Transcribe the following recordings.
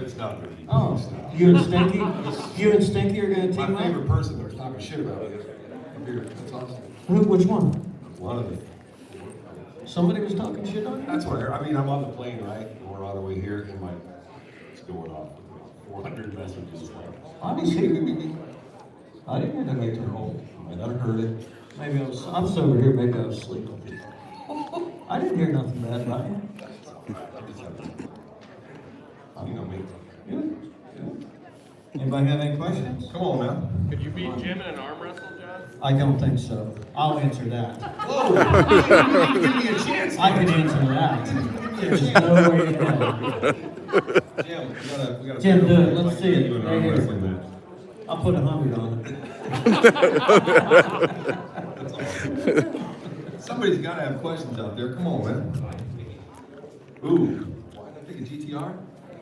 it's not really. Oh, you and Stinky are going to team My up? favorite person that was talking shit about me up here. That's awesome. Which one? One of them. Somebody was talking shit on you? That's what I mean. I'm on the plane, right? And we're on the way here, and it's going off. 400 messages. I was here. I didn't hear that later. I never heard it. Maybe I'm sober here, maybe I was sleeping. I didn't hear nothing bad about you. You know me. Good. Anybody have any questions? Come on, man. Could you beat Jim in an arm wrestle, John? I don't think so. I'll answer that. Whoa! Give me a chance. I can answer that. There's no way in hell. Jim, we gotta Jim, do it. Let's see it. You and Right arm here. wrestling match. I'll put 100 on it. That's awesome. Somebody's got to have questions out there. Come on, man. Ooh, why did I pick a GTR?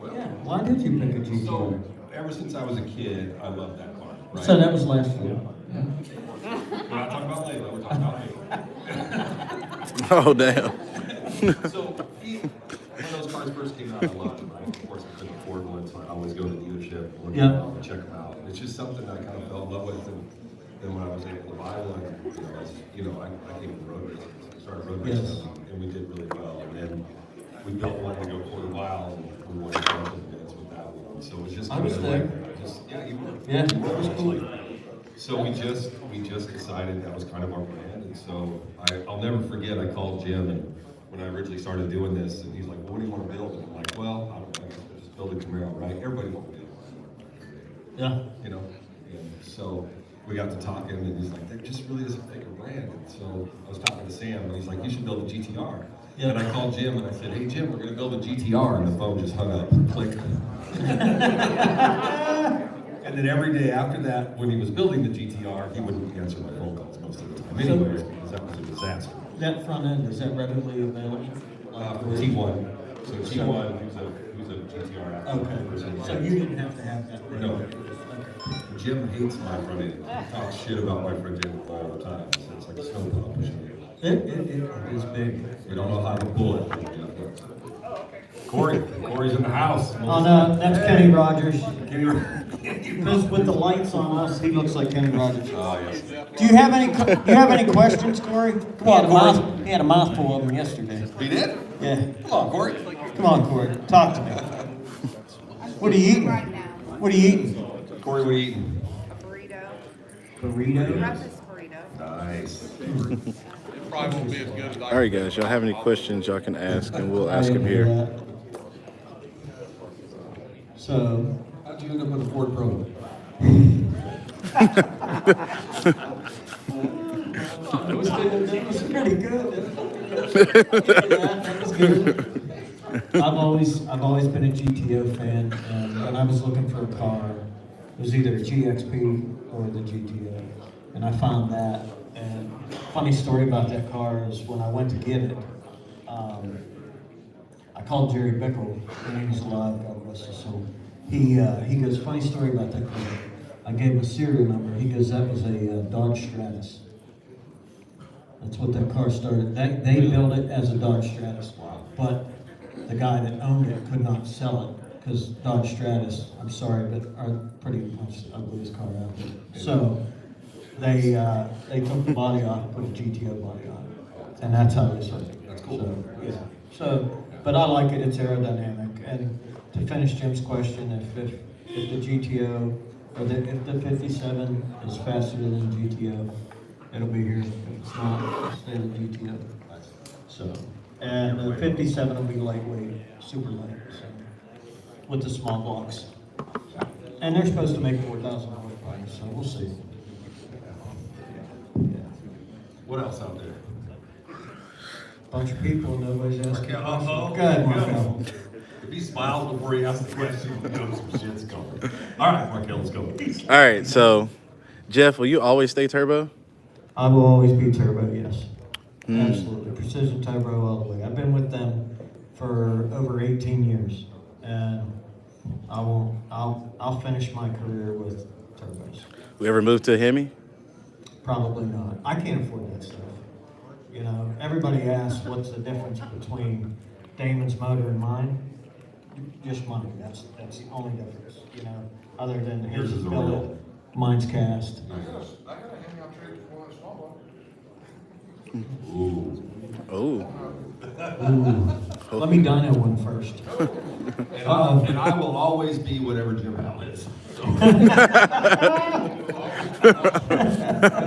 Well, Yeah, why did you pick a so GTR? ever since I was a kid, I loved that car. Right? So that was last year. We're not talking about Layla. We're talking about me. Oh, damn. So when those cars first came out, I loved them. Right? Of course, I couldn't afford one, so I always go to the dealership, look Yeah. at them, check them out. It's just something that I kind of fell in love with. And then when I was able to buy one, I came from road racing. So I started road racing, Yes. and we did really well. And then we built one to go quarter mile, and we won a bunch of events with that one. So it was just I was kind of there. yeah, you were. Yeah, You were. it was cool. So we just decided that was kind of our brand, and so I'll never forget. I called Jim, and when I originally started doing this, and he's like, "Well, what do you want to build?" And I'm like, "Well, I don't know, just build a Camaro, right? Everybody wants to build one, Yeah. you know." And so we got to talking, and he's like, "That just really doesn't fit your brand." And so I was talking to Sam, and he's like, "You should build a GTR." Yeah. And I called Jim, and I said, "Hey, Jim, we're going to build a GTR," and the phone just hung up. Click. And then every day after that, when he was building the GTR, he wouldn't answer my phone calls most of the time anyways, because that was a disaster. That front end, is that readily available? T1. So T1, who's a GTR athlete. Okay, so you didn't have to have that. ready. No. Okay. Jim hates my front end. He talks shit about my front end all the time. So it's like a snowplow pushing it. It is big. We don't know how to pull it. Corey's in the house. Oh no, that's Kenny Rogers. Kenny. Because with the lights on us, he looks like Kenny Rogers. Oh, yes. Do you have any questions, Corey? Come on, Corey. He had a mouthful of them yesterday. He did? Yeah. Come on, Corey. Come on, Corey. Talk to me. What are you eating? Right now. What are you eating? Corey, what are you eating? A burrito. Burrito. Breakfast burrito. Nice. It probably won't be as good as I. All right, guys. Y'all have any questions y'all can ask, and we'll I ask didn't them hear here. that. So, How'd you end up with a Ford Pro? that was pretty good. That was good. I've always been a GTO fan, and when I was looking for a car, it was either a GXP or the GTO, and I found that. And funny story about that car is when I went to get it, I called Jerry Bickle, and he was alive, God rest his soul. He goes, funny story about that car. I gave him a serial number. He goes, that was a Dodge Stratus. That's what that car started. They built it as a Dodge Stratus, but the guy that owned it could not sell it because Dodge Stratus, I'm sorry, but are pretty much the ugliest car out there. So they took the body off and put a GTO body on it, and that's how they sold it. That's cool. So, yeah. So, but I like it. It's aerodynamic. And to finish Jim's question, if the GTO or if the 57 is faster than the GTO, it'll be here. If it's not, it'll stay the GTO. So, and the 57 will be lightweight, super light, so, with the small blocks. And they're supposed to make 4,000 horsepower, so we'll see. Yeah. What else out there? Bunch of people, nobody's asking Yeah, questions. uh-oh. Go ahead, Markel. If he smiles before he asks the question, you know some shit's coming. All right, Markel, let's go. All right. So, Jeff, will you always stay turbo? I will always be turbo, yes. Absolutely. Precision turbo all the way. I've been with them for over 18 years. And I'll finish my career with turbos. We ever move to a Hemi? Probably not. I can't afford that stuff. You know, everybody asks what's the difference between Damon's motor and mine. just money. That's the only difference, you know, other than his Yours is is a billet, real. mine's cast. I got a hangout trade for one of the small Ooh. Oh, Ooh. Let me dyno one first. And I will always be whatever Jim Howell is. So. And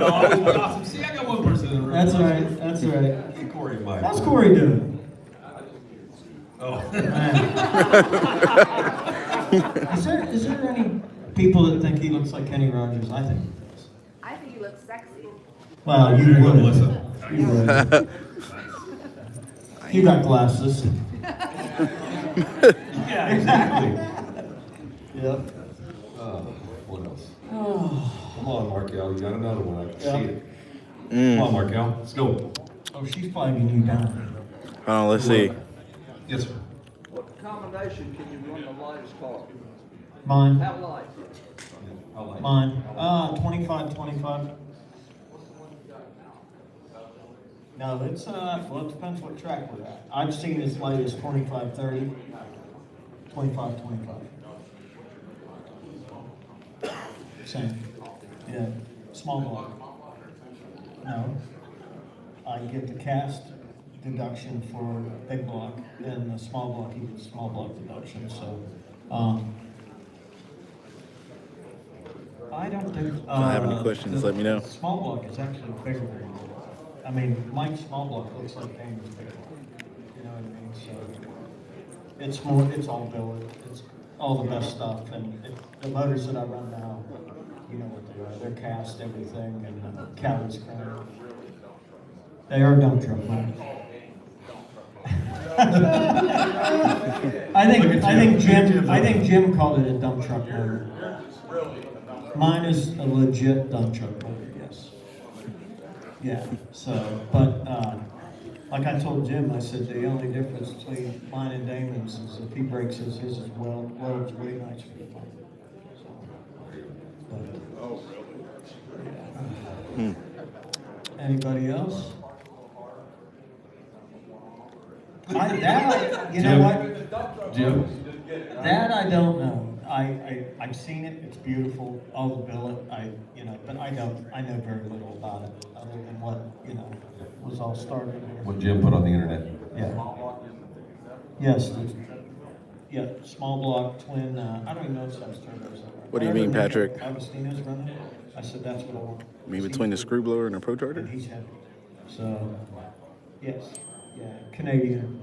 I'll always be awesome. See, I got one person in the room. That's all right, that's all right. Get Corey and Mike. How's Corey doing? Oh. Is there any people that think he looks like Kenny Rogers? I think he does. I think you look sexy. Well, you There you go, would. Melissa. You would. You got glasses. Yeah, exactly. Yep. What else? Oh, Come on, Markel. You got another one. I can Yeah. see it. Come on, Markel. Let's go. she's flagging you down. let's see. Yes, sir. What combination can you run the lightest car? Mine. How light? I like it. Mine. 25. No, it's well, it depends what track we're at. I've seen as light as 25, 30, 25, 25. Same. Yeah, small block. No, I get the cast deduction for big block, and the small block, you get small block deduction, so, I don't think. If I have any questions, let me know. Small block is actually bigger than, I mean, Mike's small block looks like Damon's big block, you know what I mean, so. It's all billet, it's all the best stuff, and the motors that I run now, you know what they are, they're cast everything, and Callie's crown. They are dump truck motors. I think Jim called it a dump truck motor. Mine is a legit dump truck motor, yes. Yeah, so, but, like I told Jim, I said the only difference between mine and Damon's is if he breaks his is welds way nice for the pump. Oh, really? Anybody else? You know what? Jim? That I don't know. I've seen it, it's beautiful, all the billet, but I know very little about it, other than what, was all started here. What Jim put on the internet. Yeah. Yes, yeah, small block, twin, I don't even know if that's turbos. What do you mean, Patrick? Agostino's running it, I said, that's what I want. You mean between the screw blower and the pro And charger? he's heavy, so, yes, yeah, Canadian,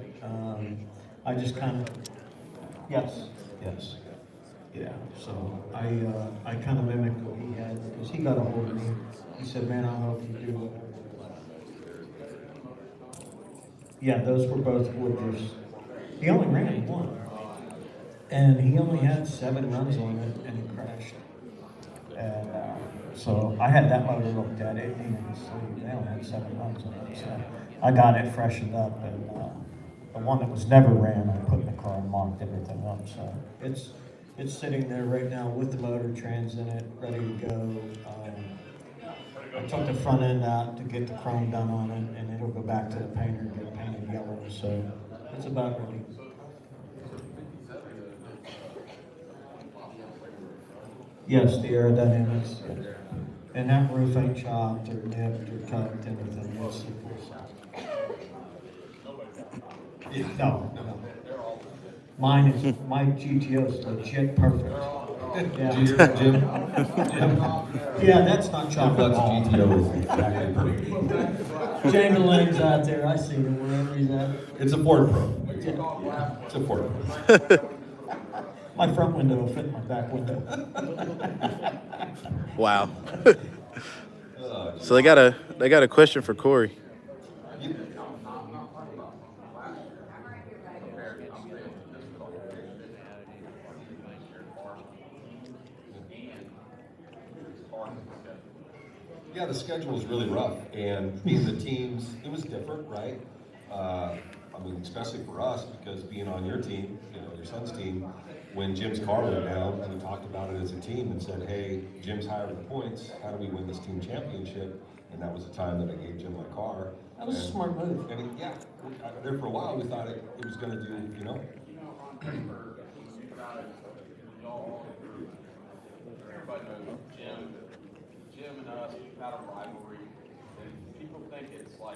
I just kind of, yes, yeah, so I kind of mimicked what he had, because he got a hold of me, he said, man, I'll help you do it. Yeah, those were both Woodruffs. He only ran one, and he only had 7 runs on it, and it crashed. And so I had that motor looked at, it needed to sleep. They only had 7 runs on it, so I got it freshened up, and the one that was never ran, I put in the car and mocked everything up. So it's sitting there right now with the motor trans in it, ready to go. I took the front end out to get the chrome done on it, and it'll go back to the painter and get painted yellow. So it's about ready. Yes, the aerodynamics. And that roof ain't chopped or nipped or tucked, anything. It's super soft. No. My GTO is legit perfect. Yeah. Jim? Yeah, that's not chopped at Lutz all. GTO is exactly perfect. Jamie Lane's out there. I see him wherever he's at. It's a Ford Pro. It's a Ford Pro. My front window will fit my back window. Wow. So they got a question for Corey. Yeah, the schedule was really rough, and being the teams, it was different, right? I mean, especially for us, because being on your team, your son's team, when Jim's car went down, we talked about it as a team and said, hey, Jim's higher the points, how do we win this team championship? And that was the time that I gave Jim my car. That was a smart move. And there for a while, we thought it was gonna do, had a rivalry, and people think it's like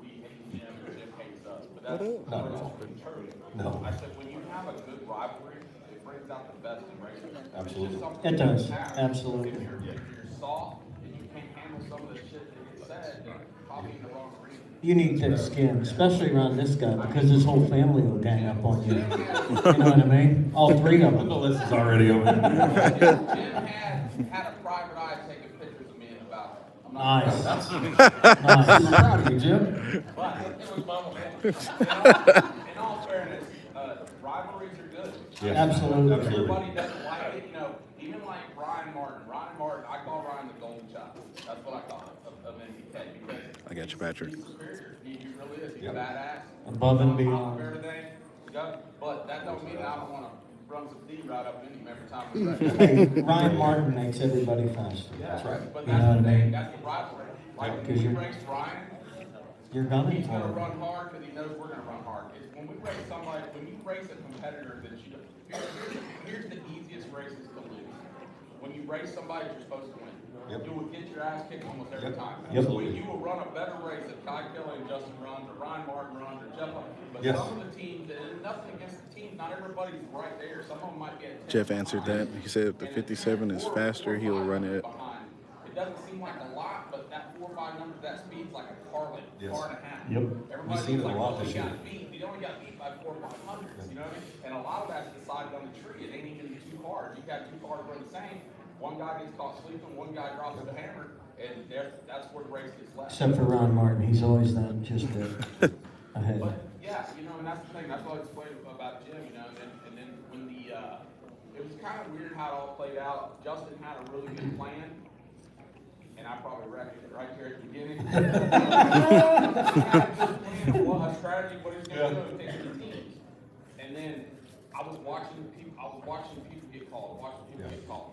we hate Jim or Jim hates us, but that's not true. No. I said, when you have a good rivalry, it brings out the best in racing. Absolutely. It's just something It does. you have. Absolutely. If you're soft and you can't handle some of the shit that gets said, then probably in the wrong arena. You need thick skin, especially around this guy, because his whole family will gang up on you. You know what I mean? All three of The them. list is already over. Jim had a private eye taking pictures of me in the bathroom. I'm not Nice. I'm Nice. proud of you, Jim. But it was my fault. In all fairness, rivalries are good. Yes. Absolutely. Everybody doesn't like it, you know, even like Ryan Martin. Ryan Martin, I call Ryan the golden child. That's what I call him, of NBK, because I got you, Patrick. he's superior. He really is. He's Yep. badass. Above and On top beyond. of everything, but that don't mean that I don't want to run some D right up in him every time we race. Hey, Ryan Martin makes everybody faster. That's right. But You know that's what I the thing, mean? that's the rivalry. Like, Because when we you're- race Ryan, You're gunning he's for gonna him. run hard because he knows we're gonna run hard. It's when we race somebody, when you race a competitor that you, here's the easiest races to lose. When you race somebody you're supposed to win. Yep. You will get your ass kicked almost every Yep. time. Yep. When you will run a better race if Kai Kelly and Justin runs, or Ryan Martin runs, or Jeff. But Yes. some of the teams, and nothing against the teams, not everybody's right there. Some of them might be at 10 Jeff answered that. He said if the 57 is faster, he'll run it. behind. It doesn't seem like a lot, but that 4 or 5 numbers, that speed's like a car length, Yes. car and a half. Yep. Everybody We've seen looks it a like, lot oh, this he got year. beat. He only got beat by 4 or 5 hundredths, you know what I mean? And a lot of that's decided on the tree. It ain't even 2 cars. You got 2 cars run the same. One guy gets caught sleeping, one guy drops the hammer, and that's where the race gets left. Except for Ron Martin, he's always done just ahead. But yeah, you know, and that's the thing. That's what I explained about Jim. You know, and then when it was kind of weird how it all played out. Justin had a really good plan, and I probably wrecked it right there at the beginning. Well, a strategy, what he's going to do, take the teams, and then I was watching people. Get called,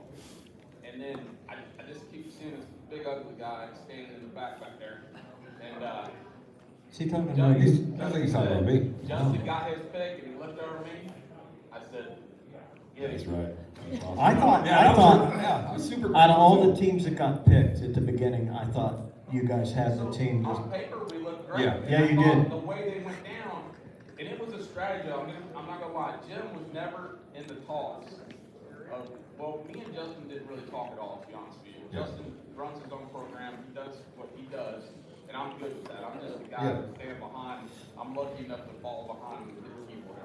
and then I just keep seeing this big ugly guy standing in the back there, and. Is he talking about you? I think he's talking about me. Justin got his pick and he looked over me. I said, "Yeah, That's right. That's awesome. I thought, Yeah, I was super. out of all the teams that got picked at the beginning, I thought you guys had the team. On paper, we looked great. Yeah. And Yeah, I you thought did. The way they went down, and it was a strategy. I'm not gonna lie. Jim was never in the talks. Well, me and Justin didn't really talk at all, to be honest with you. Yeah. Justin runs his own program. He does what he does, and I'm good with that. I'm just the guy Yeah. that stand behind. I'm lucky enough to fall behind him and get the keyboard.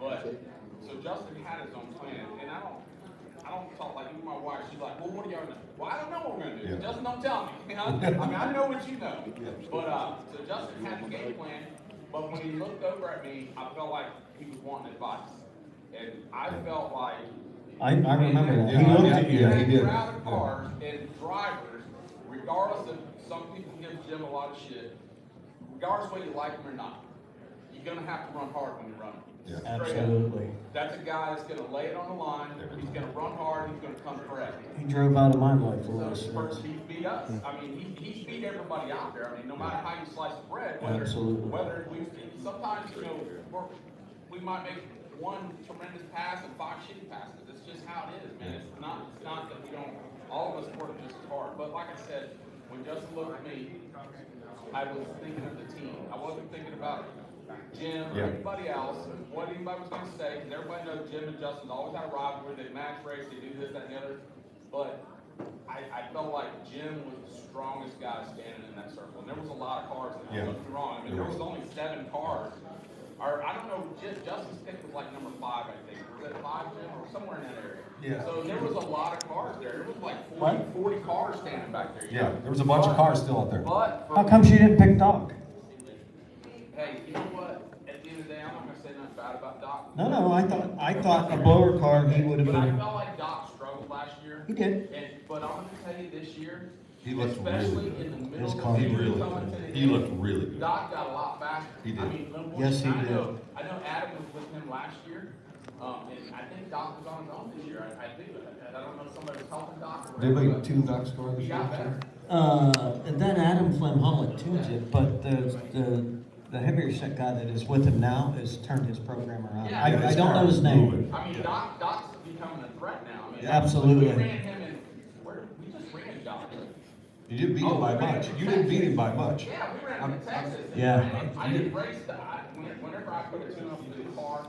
But so Justin had his own plan, and I don't talk like even my wife. She's like, "Well, what are y'all gonna do?" Well, I don't know what we're gonna do. Yeah. Justin, don't tell me. You know? I mean, I know what you know. Yeah. But so Justin had the game plan, but when he looked over at me, I felt like he was wanting advice, and I felt like. I remember that. He Yeah, looked at you. yeah, he did. Crowd of cars and drivers, regardless of some people give Jim a lot of shit, regardless whether you like him or not, you're gonna have to run hard when you're running. Yeah. Straight up. Absolutely. That's a guy that's gonna lay it on the line. He's gonna run hard. He's gonna come correct. He drove out of my life for So us. first he beat us. I mean, he's beat everybody out there. I mean, no matter how you slice the bread, Absolutely. whether we sometimes you know we might make one tremendous pass and 5 shitty passes. It's just how it is, man. It's not that we don't. All of us work just as hard. But like I said, when Justin looked at me, I was thinking of the team. I wasn't thinking about Jim or Yeah. anybody else, what anybody was going to say, because everybody knows Jim and Justin always had a rivalry. They match race, they do this, that, and the other. But I felt like Jim was the strongest guy standing in that circle. And there was a lot of cars in there. Yeah. Don't get me wrong. I mean, there was only 7 cars. Or I don't know, Justin's pick was like number 5, I think. Was it 5, Jim? Or somewhere in that area. Yeah. So there was a lot of cars there. There was like 40, What? 40 cars standing back there. you Yeah, know? there was a bunch of cars still out there. But How come she didn't pick Doc? hey, you know what? At the end of the day, I'm not gonna say nothing bad about Doc. No, I thought a blower car, he would have But I been. felt like Doc struggled last year. He did. But I'm gonna tell you this year, He looked especially really good. in the middle His of car the He season really coming to the did. He end, looked really good. Doc got a lot faster. He did. I mean, no Yes, he bullshit. did. I know Adam was with him last year, and I think Doc was on his own this year. I do. I don't know if somebody was helping Doc. or Did whatever, we 2 Ducks score but this He year? got better. And then Adam Flem Holland tunes it, but the heavier set guy that is with him now has turned his program around. Yeah, I don't know his name. moving. I mean, Doc's becoming a threat now. I mean, Absolutely. We ran him in, we just ran Doc. You didn't beat him by much. You didn't beat him by much. Yeah, we ran into Texas. Yeah. And I didn't race whenever I put a tune up to the car,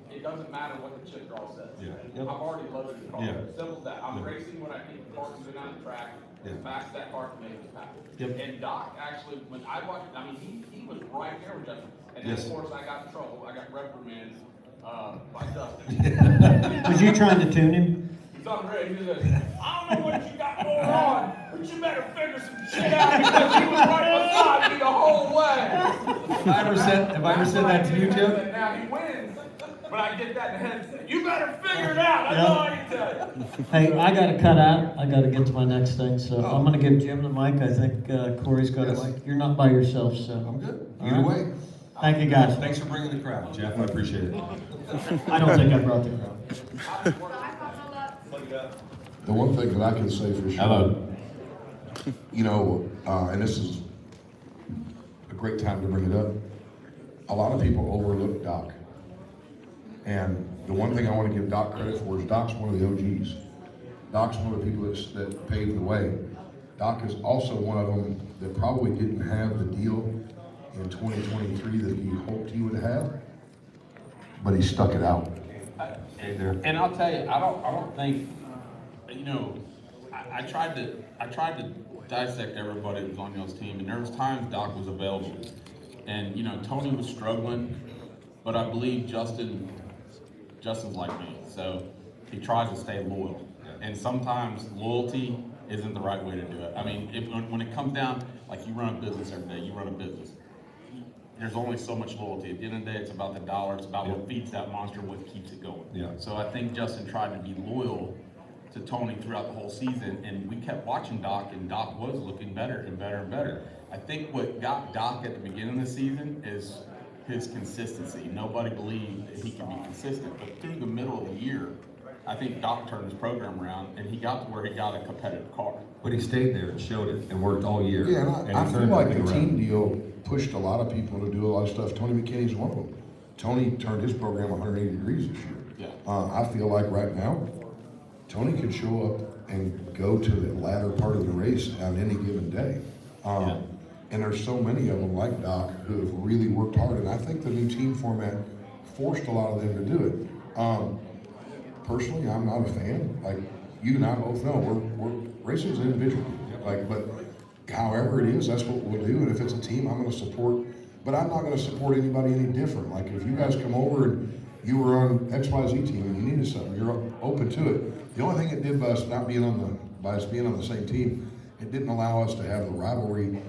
it doesn't matter what the chip draw says. Yeah. I've already loaded the car. Yeah. Simple as that. I'm Yeah. racing when I think the car's going down the track, Yeah. as fast as that car can make it past. Yep. And Doc actually, when I watched, I mean, he was right there with Justin. And then Yes. of course I got in trouble. I got reprimanded, by Dustin. Was you trying to tune him? He's on the radio. He says, I don't know what you got going on, but you better figure some shit out because he was right beside me the whole way. Have I ever said that to you, Jim? And now he wins. But I get that in the head. You better figure it out. That's all I can tell you. Hey, I gotta cut out. I gotta get to my next thing, so I'm gonna give Jim the mic. I think Corey's got a Yes. mic. You're not by yourself, so. I'm good. All Either right. way. Thank you, guys. Thanks for bringing the crowd, Jeff. I appreciate it. I don't think I brought the crowd. The one thing that I can say for sure. Hello. You know, and this is a great time to bring it up. A lot of people overlook Doc. And the one thing I want to give Doc credit for is Doc's one of the OGs. Doc's one of the people that paved the way. Doc is also one of them that probably didn't have the deal in 2023 that he hoped he would have, but he stuck it out. And I'll tell you, I don't think, you know, I tried to dissect everybody that was on y'all's team, and there was times Doc was available. And, you know, Tony was struggling, but I believe Justin's like me, so he tries to stay loyal. And sometimes loyalty isn't the right way to do it. I mean, when it comes down, like you run a business every day, you run a business. There's only so much loyalty. At the end of the day, it's about the dollar. It's about what feeds that monster, what keeps it going. Yeah. So I think Justin tried to be loyal to Tony throughout the whole season, and we kept watching Doc, and Doc was looking better and better and better. I think what got Doc at the beginning of the season is his consistency. Nobody believed that he could be consistent, but through the middle of the year, I think Doc turned his program around, and he got to where he got a competitive car. But he stayed there and showed it and worked all year. Yeah, and I he feel turned like everything the around. team deal pushed a lot of people to do a lot of stuff. Tony McKinney's one of them. Tony turned his program 180 degrees this year. Yeah. I feel like right now, Tony could show up and go to the latter part of the race on any given day. And there's so many of them like Doc who have really worked hard, and I think the new team format forced a lot of them to do it. Personally, I'm not a fan. Like you and I both know, we're racing's individual. Like, but however it is, that's what we'll do. And if it's a team, I'm going to support. But I'm not going to support anybody any different. Like if you guys come over and you were on XYZ team and you needed something, you're open to it. The only thing it did by us not being by us being on the same team, it didn't allow us to have the rivalry,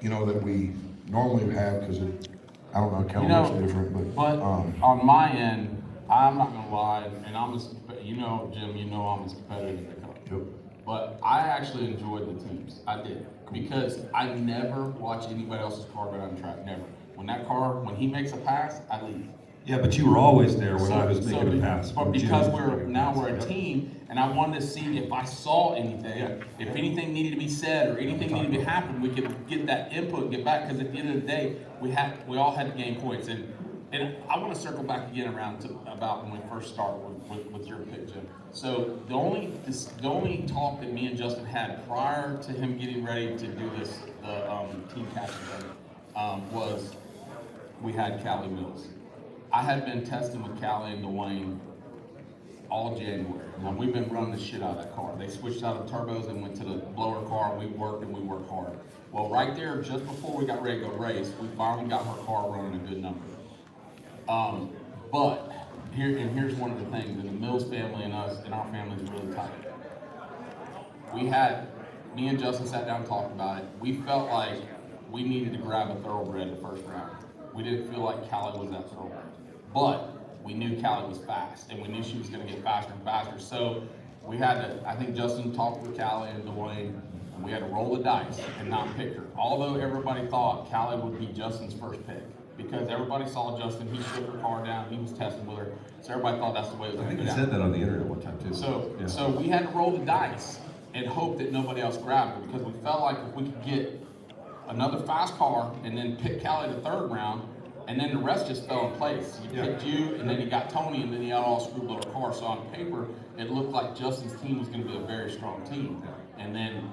you know, that we normally have because I don't know, Kelly looks different, But on my end, I'm not gonna lie, and I'm as, you know, Jim, you know I'm as competitive as they come. Yep. But I actually enjoyed the teams. I did. Because I never watch anybody else's car go down the track. Never. When he makes a pass, I leave. Yeah, but you were always there when I was making a pass. But when Jim because was we're making now pass. we're a Yep. team, and I wanted to see if I saw anything, if anything needed to be said or anything needed to happen, we could get that input and get back. Because at the end of the day, we all had to gain points. And I want to circle back again around to about when we first started with your pick, Jim. So the only talk that me and Justin had prior to him getting ready to do the team captain thing was we had Callie Mills. I had been testing with Callie and Dwayne all January. And we've been running the shit out of that car. They switched out of turbos and went to the blower car, and we worked hard. Well, right there, just before we got ready to go race, we finally got her car running a good number. But here's one of the things, and the Mills family and us and our family is really tight. Me and Justin sat down and talked about it. We felt like we needed to grab a thoroughbred the first round. We didn't feel like Callie was that thoroughbred. But we knew Callie was fast, and we knew she was going to get faster and faster. So we had to, I think Justin talked with Callie and Dwayne, and we had to roll the dice and not pick her. Although everybody thought Callie would be Justin's first pick. Because everybody saw Justin, he shook her car down, he was testing with her. So everybody thought that's the way it was I going think to you go said down. that on the internet one time too. So we had to roll the dice and hope that nobody else grabbed her, because we felt like if we could get another fast car and then pick Callie the third round, and then the rest just fell in place. You picked you, and then you got Tony, and then you had all screw blower cars. So on paper, it looked like Justin's team was going to be a very strong team. And then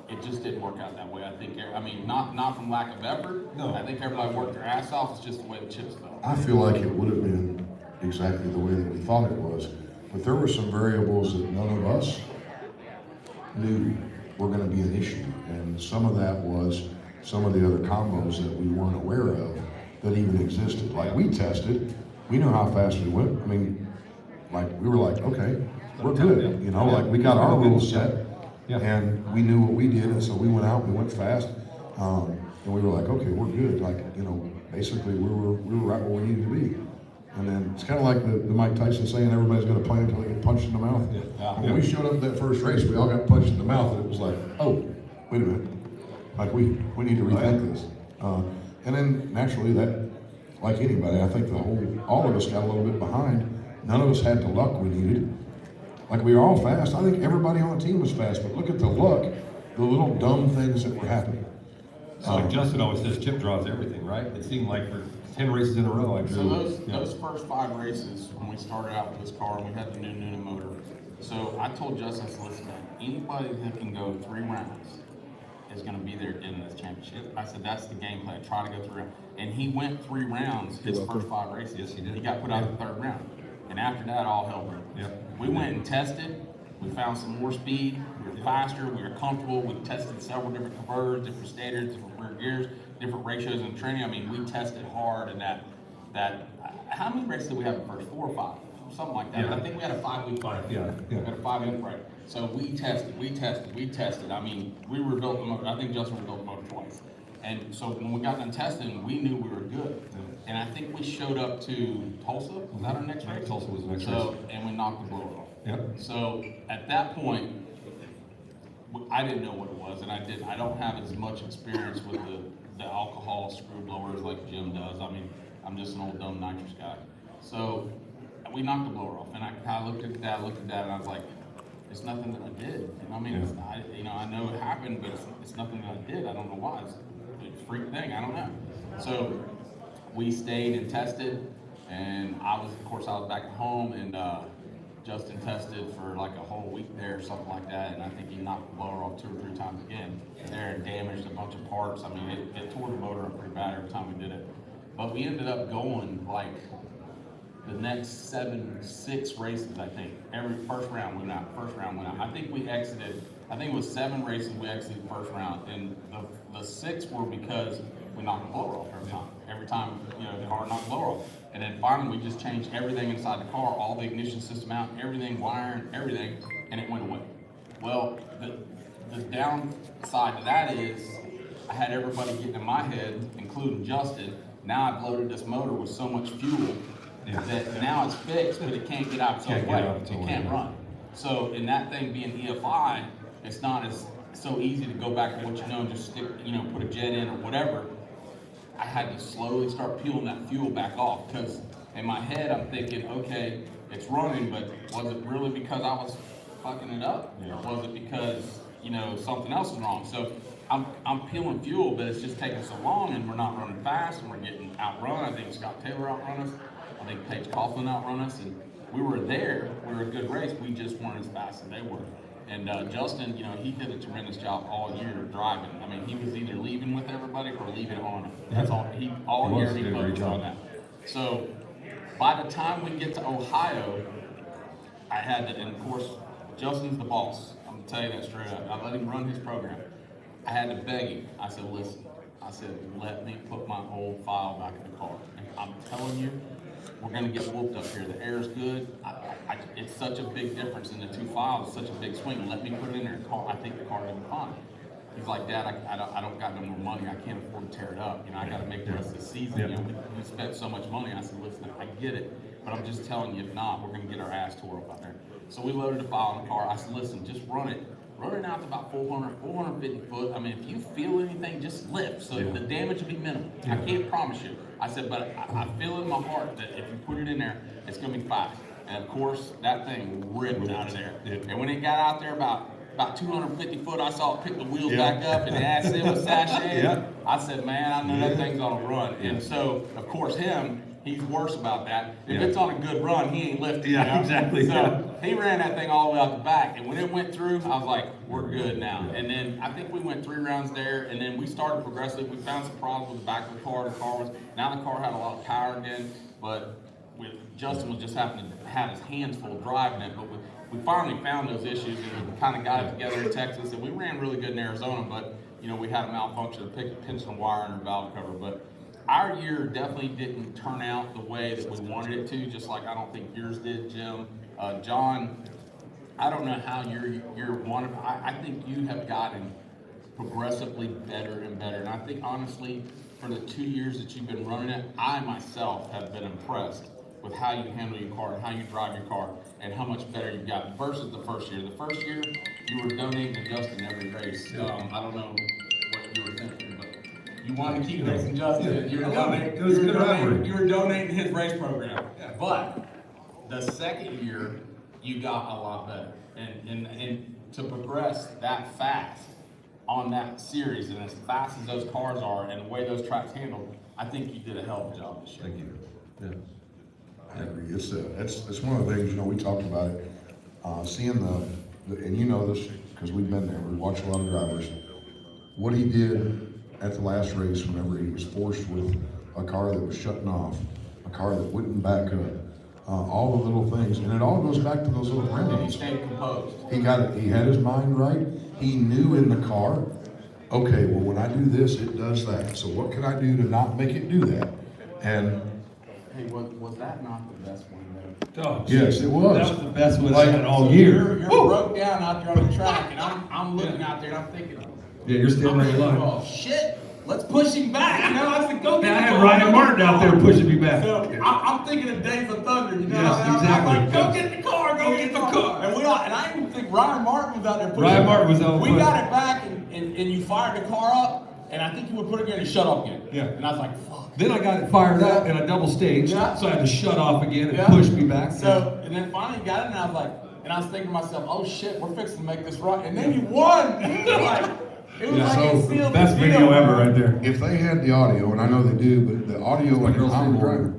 it just didn't work out that way. I think, I mean, not from lack of effort. No. I think everybody worked their ass off. It's just the way the chips fell. I feel like it would have been exactly the way that we thought it was, but there were some variables that none of us knew were going to be an issue, and some of that was some of the other combos that we weren't aware of that even existed. Like we tested, we knew how fast we went. I mean, like we were like, okay, we're good. You know, like we got our rules set, and we knew what we did, and so we went out, we went fast, and we were like, okay, we're good. Like, you know, basically we were right where we needed to be. And then it's kind of like the Mike Tyson saying everybody's going to play until they get punched in the mouth. When we showed up at that first race, we all got punched in the mouth, and it was like, oh, wait a minute, like we need to rethink this. And then naturally, that, like anybody, I think all of us got a little bit behind. None of us had the luck we needed. Like we were all fast. I think everybody on the team was fast, but look at the luck, the little dumb things that were happening. So like Justin always says, chip draws everything, right? It seemed like for 10 races in a row, I drew. So those first 5 races, when we started out with this car, and we had the new Nuna motor. So I told Justin, I said, listen, man, anybody that can go 3 rounds is going to be there in this championship. I said, that's the game plan. Try to go 3 rounds. And he went 3 rounds his first 5 races. Yes, he did. He got put out in the 3rd round. And after that, all hell broke loose. We went and tested. We found some more speed. We were faster. We were comfortable. We tested several different converters, different standards, different rear gears, different ratios in training. I mean, we tested hard, and that how many races did we have at first? 4 or 5, something like that. Yeah. I think we had a 5-week break. Yeah. We had a 5-week break. So we tested. I mean, we rebuilt the motor. I think Justin rebuilt the motor twice. And so when we got done testing, we knew we were good. And I think we showed up to Tulsa. Was that our next race? Tulsa was the next so, race. And we knocked the blower off. Yep. So at that point, I didn't know what it was, and I don't have as much experience with the alcohol screw blowers like Jim does. I mean, I'm just an old dumb nitrous guy. So we knocked the blower off, and I kind of looked at that, and I was like, it's nothing that I did. You know, I mean, it's not, you know, I know it happened, but it's nothing that I did. I don't know why. It's a freak thing. I don't know. So we stayed and tested, and I was back at home, and Justin tested for like a whole week there or something like that, and I think he knocked the blower off 2 or 3 times again there and damaged a bunch of parts. I mean, it tore the motor up pretty bad every time we did it. But we ended up going like the next 6 races, I think. First round went out. I think it was 7 races we exited the first round, and the 6 were because we knocked the blower off every time. Every time, you know, the car knocked the blower off. And then finally we just changed everything inside the car, all the ignition system out, everything, wiring, everything, and it went away. Well, the downside to that is I had everybody getting in my head, including Justin. Now I've loaded this motor with so much fuel that now it's fixed, but it can't get out its own way. It can't run. So in that thing being EFI, it's not so easy to go back to what you know and just stick, you know, put a jet in or whatever. I had to slowly start peeling that fuel back off, because in my head I'm thinking, okay, it's running, but was it really because I was fucking it up? Or was it because, you know, something else is wrong? So I'm peeling fuel, but it's just taking so long, and we're not running fast, and we're getting outrun. I think Scott Taylor outrun us. I think Paige Coughlin outrun us, and we were there. We were a good race. We just weren't as fast as they were. And Justin, you know, he did a tremendous job all year driving. I mean, he was either leaving with everybody or leaving on them. That's all. All year he focused on that. So by the time we get to Ohio, I had to, and of course, Justin's the boss. I'm gonna tell you that straight up. I let him run his program. I had to beg him. I said, listen, let me put my old file back in the car. And I'm telling you, we're gonna get whooped up here. The air's good. It's such a big difference in the 2 files. It's such a big swing. Let me put it in there. I think the car's gonna be fine. He's like, Dad, I don't got no more money. I can't afford to tear it up. You know, I got to make the rest of the season. You know, we spent so much money. I said, listen, I get it, but I'm just telling you, if not, we're gonna get our ass tore up out there. So we loaded the file in the car. I said, listen, just run it. Run it out to about 450 foot. I mean, if you feel anything, just lift. So the damage will be minimal. I can't promise you. I said, but I feel in my heart that if you put it in there, it's gonna be fast. And of course, that thing ripped out of there. And when it got out there about 250 foot, I saw it pick the wheels back up, and the acid was sashaying. I said, man, I know that thing's gonna run. And so, of course, he's worse about that. If Yeah. it's on a good run, he ain't lifting. Yeah, you know? exactly, So yeah. he ran that thing all the way out the back, and when it went through, I was like, we're good now. Yeah. And then I think we went 3 rounds there, and then we started progressively. We found some problems with the back of the car. Now the car had a lot of power again, but Justin was just happening to have his hands full driving it. But we finally found those issues, and we kind of got it together in Texas, and we ran really good in Arizona. But you know, we had a malfunction of pinching a wire in our valve cover. But our year definitely didn't turn out the way that we wanted it to, just like I don't think yours did, Jim. John, I don't know how you're one of, I think you have gotten progressively better and better. And I think honestly, for the 2 years that you've been running it, I myself have been impressed with how you handle your car and how you drive your car and how much better you've gotten versus the first year. The first year, you were donating to Justin every race. I don't know what you were thinking, but you wanted to keep racing Justin. You were donating, It was a good rivalry. you were donating his race program. But the second year, you got a lot better. And to progress that fast on that series and as fast as those cars are and the way those tracks handled, I think you did a hell of a job this year. Thank you. Yeah. I agree. It's one of the things, you know, we talked about it, seeing the and you know this because we've been there. We watch a lot of drivers. What he did at the last race, whenever he was forced with a car that was shutting off, a car that wouldn't back up, all the little things, and it all goes back to those little And he remedies. stayed composed. He got it. He had his mind right. He knew in the car, okay, well, when I do this, it does that. So what can I do to not make it do that? And Hey, was that not the best one though? Oh, yes, it was. That was the best one Like, I've had all So year. You're broke down out there on the track, and I'm looking out there and I'm thinking, Yeah, you're still right line. oh shit, let's push him back. You know, I said, go get I the had car. Ryan Martin out there pushing me back. So I'm thinking of Days of Thunder, you know? Yes, And I'm exactly. like, go get the car, go get the car. And I even think Ryan Martin was out there pushing Ryan it. Martin was out We pushing. got it back, and you fired the car up, and I think you would put it again and shut off again. Yeah. And I was like, fuck. Then I got it fired up and I double staged, Yeah. so I had to shut off again and Yeah. push me back. So, and then finally got it, and I was like, and I was thinking to myself, oh shit, we're fixing to make this right. And then you won. It was like, it So, sealed best the video deal. ever right there. if they had the audio, and I know they do, but the audio and the girl's favorite driver. onboard,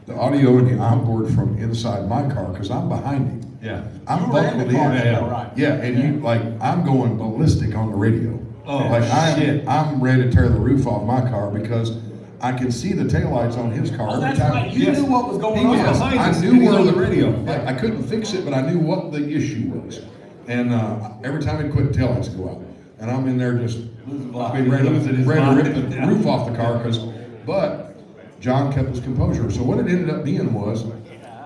the audio and the onboard from inside my car, because I'm behind him. Yeah. I'm You ran the buckled car, in. yeah. right. Yeah, and you like I'm going ballistic on the radio. Oh, like shit. I'm ready to tear the roof off my car because I can see the taillights on his car Oh, every that's time. right. You Yes. knew what was going He was on. behind I us, knew and he's where on the the radio. Like, I couldn't fix it, but I knew what the issue was. And every time he'd quit, taillights go out, and I'm in there just being ready Losing his to rip mind. the roof off the car. But John kept his composure. So what it ended up being was,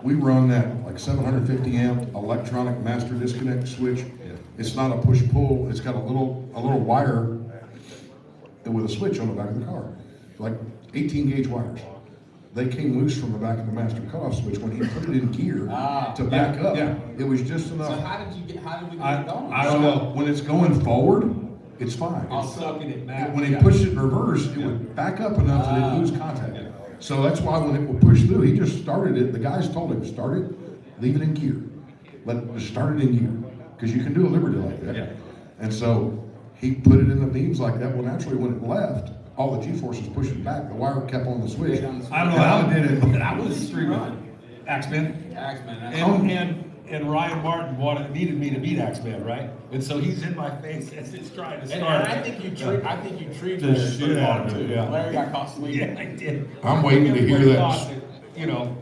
we run that like 750 amp electronic master disconnect switch. It's not a push pull. It's got a little wire with a switch on the back of the car, like 18 gauge wires. They came loose from the back of the master cutoff switch when he put it in gear to back up. yeah. It was just enough. So how did we get it going? I don't know. When it's going forward, it's fine. Sucking it back. When he pushed it in reverse, it would back up enough that it'd lose contact. So that's why when it would push through, he just started it. The guys told him, start it, leave it in gear. Just start it in gear. Because you can do a liberty like that. Yeah. And so he put it in the beams like that. Well, naturally, when it left, all the G-forces pushing back. The wire kept on the switch. I don't know how it did it, but I was street run. Axman. And Ryan Martin needed me to beat Axman, right? And so he's in my face as it's trying to And start. I think you treated The shit out of it, too. yeah. Larry got caught sleeping. Yeah, I did. I'm waiting to hear Everybody that. thought you know,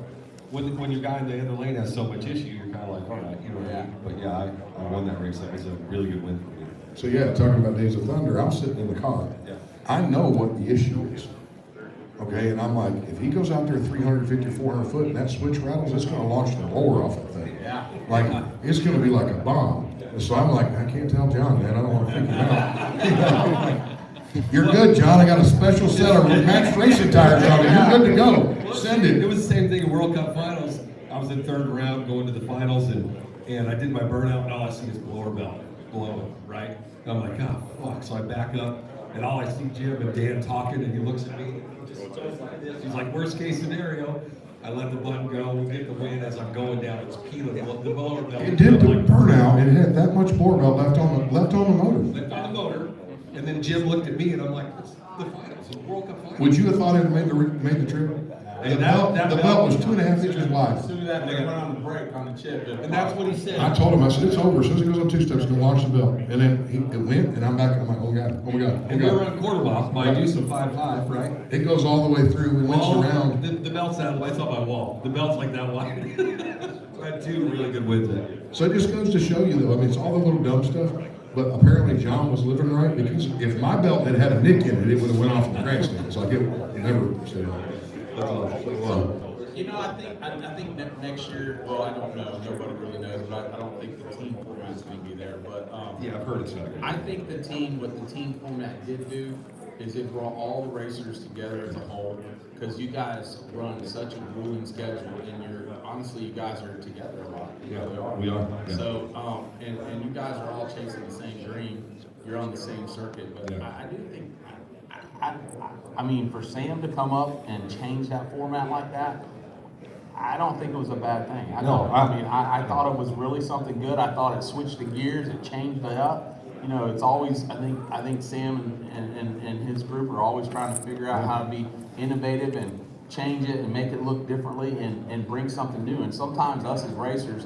when your guy in the end of the lane has so much issue, you're kind of like, all right, you know what I mean? But yeah, I won that race. That was a really good win for me. So yeah, talking about Days of Thunder, I'm sitting in the car. Yeah. I know what the issue is. Okay, and I'm like, if he goes out there 350, 400 foot and that switch rattles, it's gonna launch the blower off that thing. Yeah. Like, it's gonna be like a bomb. And so I'm like, I can't tell John, man, I don't wanna freak him out. You're good, John, I got a special set of matched racing tires on it, you're good to go. Send It it. was the same thing in World Cup finals. I was in third round going to the finals, and I did my burnout, and all I see is blower belt blowing, right? And I'm like, oh, fuck. So I back up, and all I see Jim and Dan talking, and he looks at me, and he just goes like this. He's like, worst case scenario, I let the button go, we get the win as I'm going down, it's peeling the blower belt. It did the I'm like, burnout, it had that much bore belt left on the motor. Left on the motor, and then Jim looked at me, and I'm like, it's the finals, the World Cup finals. Would you have thought it made the trip? And The that belt was 2.5 inches wide. As soon as that thing went on the break on the chip. And that's what he said. I told him, I said, it's over. As soon as he goes on 2 steps, he's gonna launch the belt. And then it went, and I'm back, I'm like, oh my God, oh my God, oh And my we were God. on quarter box, mind you, so 5'5", right? It goes all the way through, we went around. The belt's that wide, it's on my wall. The belt's like that wide. So I had 2 really good wins that year. So it just goes to show you though, I mean, it's all the little dumb stuff, but apparently John was living right, because if my belt had had a nick in it, it would have went off in the grandstands, like it never stayed on. That's awesome. You know, I think next year, well, I don't know, nobody really knows, but I don't think the team format's gonna be there, but, Yeah, I've heard it's not good. I think what the team format did do is it brought all the racers together as a whole, because you guys run such a grueling schedule, and honestly, you guys are together a lot. You Yeah, really are. we are, yeah. So, and you guys are all chasing the same dream, you're on the same circuit, but Yeah. I do think, I mean, for Sam to come up and change that format like that, I don't think it was a bad thing. I thought it was really something good. I thought it switched the gears, it changed it up. You know, it's always, I think Sam and his group are always trying to figure out how to be innovative and change it and make it look differently and bring something new. And sometimes us as racers,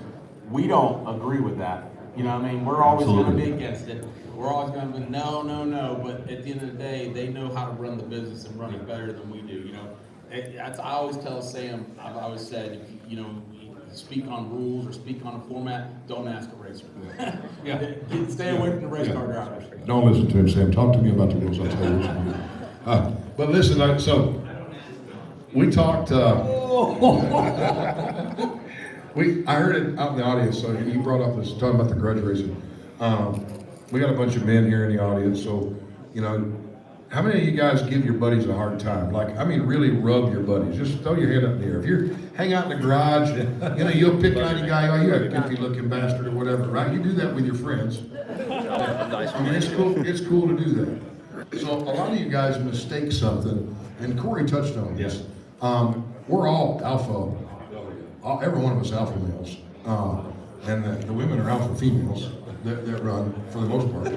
we don't agree with that. You know what I mean? We're always going to be against it. We're always going to be, no. But at the end of the day, they know how to run the business and run it better than we do. You know, I always tell Sam, I've always said, you know, speak on rules or speak on a format, don't ask a racer. Yeah. Stay away from the race car drivers. Don't listen to him, Sam. Talk to me about the rules. I'll tell you what you do. But listen, so we talked. I heard it out in the audience. So you brought up this talking about the grudge racing. We got a bunch of men here in the audience. So you know, how many of you guys give your buddies a hard time? Like, I mean, really rub your buddies. Just throw your hand up in the air. If you hang out in the garage, you know, you'll pick on a guy, oh, you're a goofy looking bastard or whatever, right? You do that with your friends. I mean, it's cool to do that. So a lot of you guys mistake something, and Corey touched on this. We're all alpha, every one of us alpha males. And the women are alpha females that run for the most part.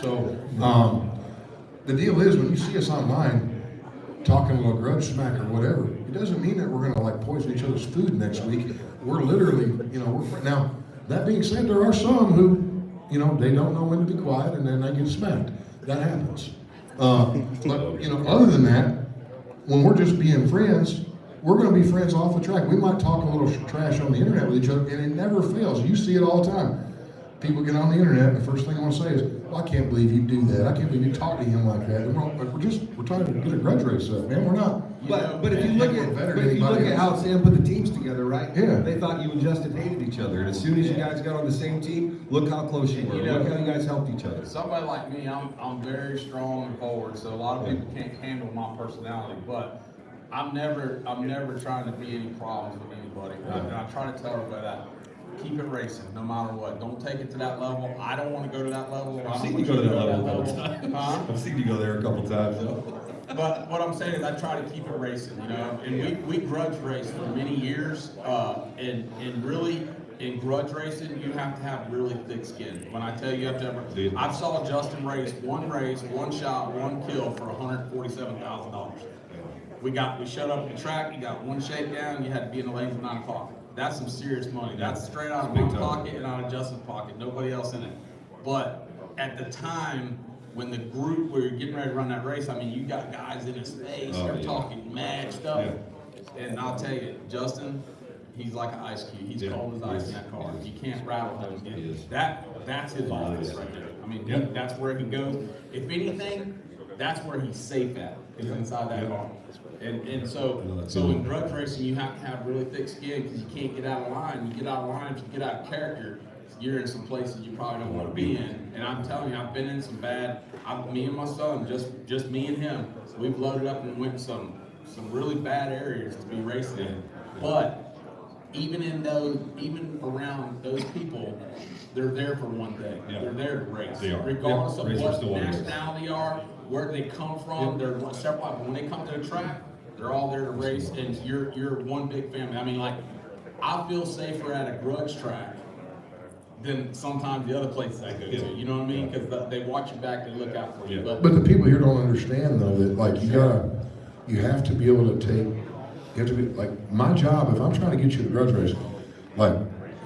So, the deal is, when you see us online talking a little grudge smack or whatever, it doesn't mean that we're gonna like poison each other's food next week. We're literally, you know, now, that being said, there are some who, you know, they don't know when to be quiet and then they get smacked. That happens. But, you know, other than that, when we're just being friends, we're gonna be friends off the track. We might talk a little trash on the internet with each other, and it never fails. You see it all the time. People get on the internet, and the first thing I want to say is, well, I can't believe you do that. I can't believe you talk to him like that. And we're trying to get a grudge race up, man. We're not. But if you look at how Sam put the teams together, right? Yeah. They thought you and Justin hated each other, and as soon as you guys got on the same team, look how close you were. You know, Look how you guys helped each other. Somebody like me, I'm very strong and forward, so a lot of people can't handle my personality, but I'm never trying to be any problems with anybody. And I try to tell everybody that. Keep it racing, no matter what. Don't take it to that level. I don't want to go to that level. I've seen you go to that level a couple times. Huh? I've seen you go there a couple times, though. But what I'm saying is I try to keep it racing, you know, and we grudge race for many years, and really, in grudge racing, you have to have really thick skin. When I tell you, you have to have, I saw Justin race, one shot, one kill for $147,000. We showed up at the track, you got one shakedown, you had to be in the lanes at 9 o'clock. That's some serious money. That's straight out of my pocket and out of Justin's pocket, nobody else in it. But at the time, when the group were getting ready to run that race, I mean, you got guys in his face, they're talking mad stuff. And I'll tell you, Justin, he's like an ice cube. He's cold as ice in that car. You can't rattle him. That's his office right there. I mean, that's where he goes. If anything, that's where he's safe at, is inside that car. And so in grudge racing, you have to have really thick skin because you can't get out of line. You get out of line, if you get out of character, you're in some places you probably don't want to be in. And I'm telling you, I've been in some bad. Me and my son, just me and him, we've loaded up and went some really bad areas to be racing in. But even around those people, they're there for one thing. They're there to race. They are. Regardless of Racers what still wanna race. nationality they are, where they come from, they're separate. But when they come to the track, they're all there to race, and you're one big family. I mean, like, I feel safer at a grudge track than sometimes the other places I go to. You know what I mean? Because they watch your back, they look out for you. But the people here don't understand though that like you have to be able to take You have to be, like, my job, if I'm trying to get you to grudge race, like,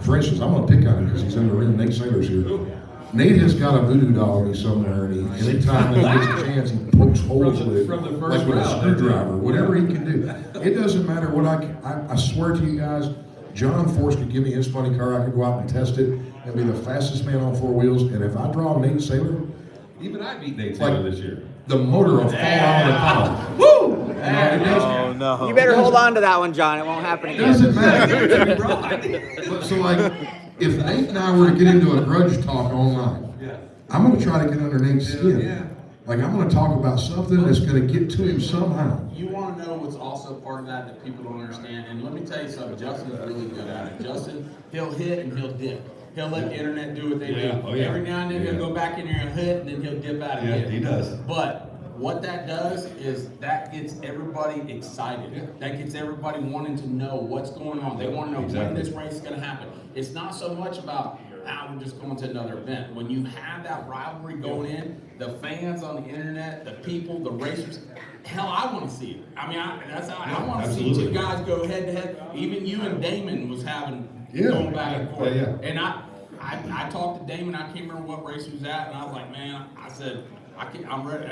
for instance, I'm gonna pick on him because he's in the ring, Nate Saylor's here. Nate has got a voodoo doll in me somewhere, and anytime he gets a chance, he pokes holes with it, from the first like with a round. screwdriver, whatever he can do. It doesn't matter what I swear to you guys, John Force could give me his funny car, I could go out and test it, and be the fastest man on 4 wheels, and if I draw Nate Saylor, Even I beat Nate Taylor this year. the motor will fall out of the car. Woo! Oh no. You better hold on to that one, John. It won't happen It again. doesn't matter. But so like, if Nate and I were to get into a grudge talk online, I'm gonna try to get under Nate's skin. Like, I'm gonna talk about something that's gonna get to him somehow. You want to know what's also part of that people don't understand, and let me tell you something, Justin's really good at it. Justin, he'll hit and he'll dip. He'll let the internet do what they do. Oh, yeah. Every now and then Yeah. he'll go back in there and hit, and then he'll dip out Yeah, again. he does. But what that does is that gets everybody excited. Yeah. That gets everybody wanting to know what's going on. They want to know when Exactly. this race is going to happen. It's not so much about, we're just going to another event. When you have that rivalry going in, the fans on the internet, the people, the racers, hell, I want to see it. I mean, that's how I want to see absolutely. two guys go head to head. Even you and Damon was having Yeah. going back and forth. Yeah. And I talked to Damon. I can't remember what race he was at, and I was like, man, I said, I'm ready.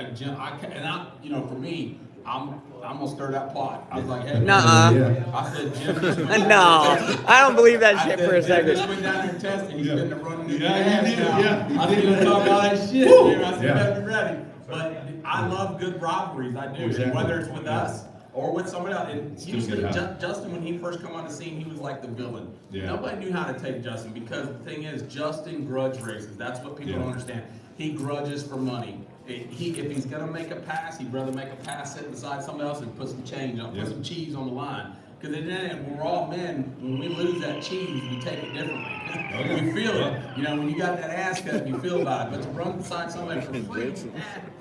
You know, for me, I'm gonna stir that pot. I was like, hey, Nuh-uh. I said, Jim, just went No, I don't believe that I shit said, for a Jim just second. went down there and tested. He's been running his Yeah, ass you did, now. yeah. I was gonna talk all that shit. Dude. I said, Yeah. better be ready. But I love good rivalries. I do. And Exactly. whether it's with us or with somebody else. And Still usually, good habit. Justin, when he first came on the scene, he was like the villain. Yeah. Nobody knew how to take Justin because the thing is, Justin grudge races. That's what people don't understand. He grudges for money. If he's gonna make a pass, he'd rather make a pass sitting beside somebody else and put some change on, put some cheese on the line. Because in the end, we're all men. When we lose that cheese, we take it differently. yeah. We feel it. You know, when you got that ass cut, you feel about it. But to run beside somebody for free,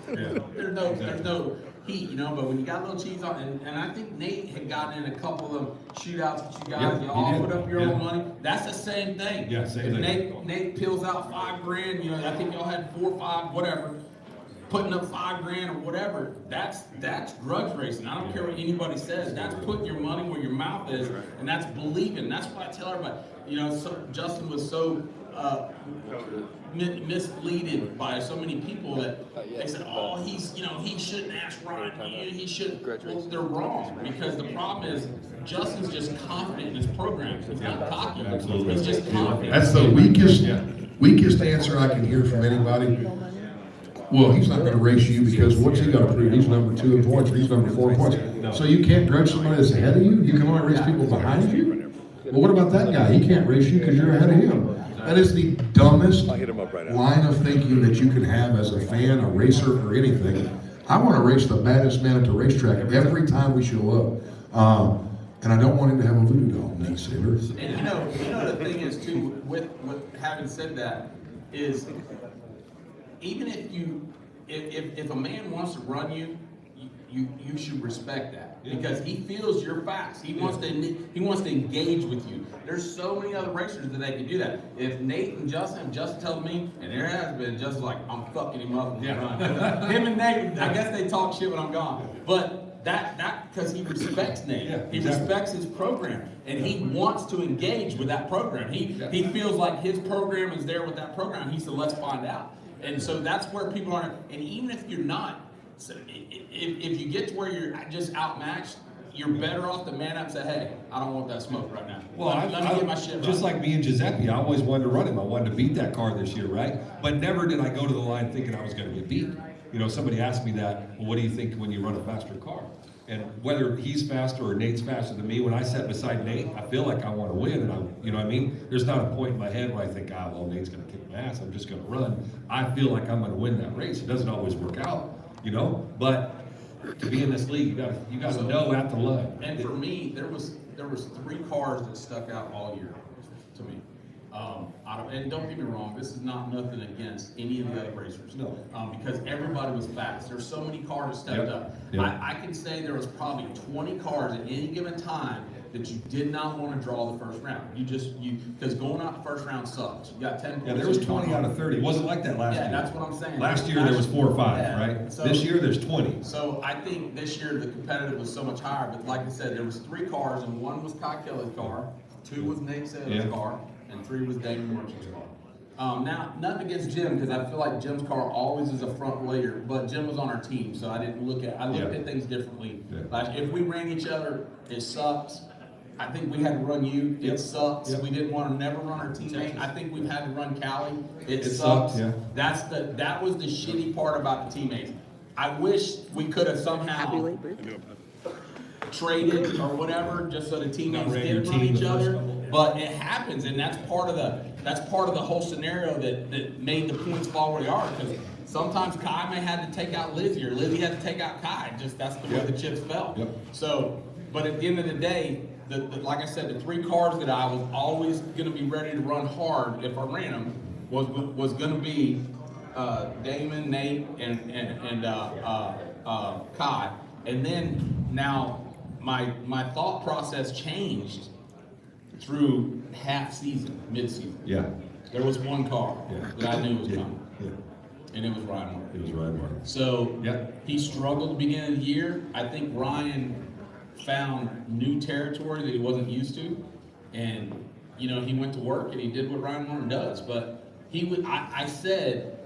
there's no heat, you know. But when you got a little cheese on, and I think Nate had gotten in a couple of them shootouts with you guys. Yeah, You all he did. put up your Yeah. own money. That's the same thing. Yeah, same if thing. Nate peels out $5,000, you know, I think y'all had 4 or 5, whatever. Putting up $5,000 or whatever, that's grudge racing. I don't care what anybody says. That's putting your money where your mouth is, and that's believing. That's what I tell everybody. You know, Justin was so misleaded by so many people that they said, "Oh, he shouldn't ask Ryan. He should." Well, they're wrong because the problem is Justin's just confident in his program. He's not cocky. Absolutely. He's just confident. That's the weakest answer I can hear from anybody. Well, he's not gonna race you because what's he gotta prove? He's number 2 in points, or he's number 4 in points. So you can't grudge somebody that's ahead of you? You can only race people behind you? Well, what about that guy? He can't race you because you're ahead of him. That is the dumbest line of thinking that you can have as a fan, a racer, or anything. I wanna race the baddest man at the racetrack every time we show up. And I don't want him to have a voodoo doll, Nate Saylor. And you know the thing is too, with having said that, is even if a man wants to run you, you should respect that because he feels your facts. He wants to engage with you. There's so many other racers that they can do that. If Nate and Justin tells me, and there has been just like I'm fucking him up and run. Him and Nate, I guess they talk shit when I'm gone, but that because he respects Nate. Yeah, he exactly. respects his program and he wants to engage with that program. He feels like his program is there with that program. He said, let's find out. And so that's where people are. And even if you're not, so if you get to where you're just outmatched, you're better off to man up and say, hey, I don't want that smoke right now. Well, let me get my shit just right. like me and Giuseppe, I always wanted to run him. I wanted to beat that car this year, right? But never did I go to the line thinking I was going to get beat. You know, somebody asked me that, well, what do you think when you run a faster car? And whether he's faster or Nate's faster than me, when I sat beside Nate, I feel like I want to win. And you know what I mean? There's not a point in my head where I think, well, Nate's going to kick my ass. I'm just going to run. I feel like I'm going to win that race. It doesn't always work out, you know? But to be in this league, you got to know at the line. And for me, there was 3 cars that stuck out all year to me. And don't get me wrong, this is not nothing against any of the other racers. No. Because everybody was fast. There's so many cars that stepped up. Yep. I can say there was probably 20 cars at any given time that you did not want to draw the first round. Because going out the first round sucks. You got 10 points. Yeah, there was 20 out of 30. It wasn't like that last year. Yeah, that's what I'm saying. Last year there was 4 or 5, Yeah. right? So- This year there's 20. So I think this year the competitive was so much higher, but like I said, there was 3 cars, and 1 was Kai Kelly's car, 2 was Nate Saylor's Yeah. car, and 3 was Damon Merchant's car. Now, nothing against Jim, because I feel like Jim's car always is a front layer, but Jim was on our team, so I looked Yeah. at things differently. Yeah. Like, if we ran each other, it sucks. I think we had to run you, it Yep. sucks. Yep. We didn't want to never run our teammate. I think we've had to run Callie, it sucks, sucks. yeah. That was the shitty part about the teammates. I wish we could have somehow traded or whatever, just so the teammates Not ran your didn't run team each the first other. couple. But it happens, and that's part of the whole scenario that made the points fall where they are. Because sometimes Kai may have to take out Lizzie, or Lizzie had to take out Kai. Just that's the way Yep. the chips fell. Yep. So, but at the end of the day, like I said, the 3 cars that I was always going to be ready to run hard if I ran them was going to be Damon, Nate, and Kai. And then now my thought process changed through half season, mid season. Yeah. There was 1 car Yeah. that I knew was Yeah. coming, Yeah. and it was Ryan Martin. It was Ryan Martin. So Yeah. he struggled at the beginning of the year. I think Ryan found new territory that he wasn't used to, and he went to work and he did what Ryan Martin does. But I said,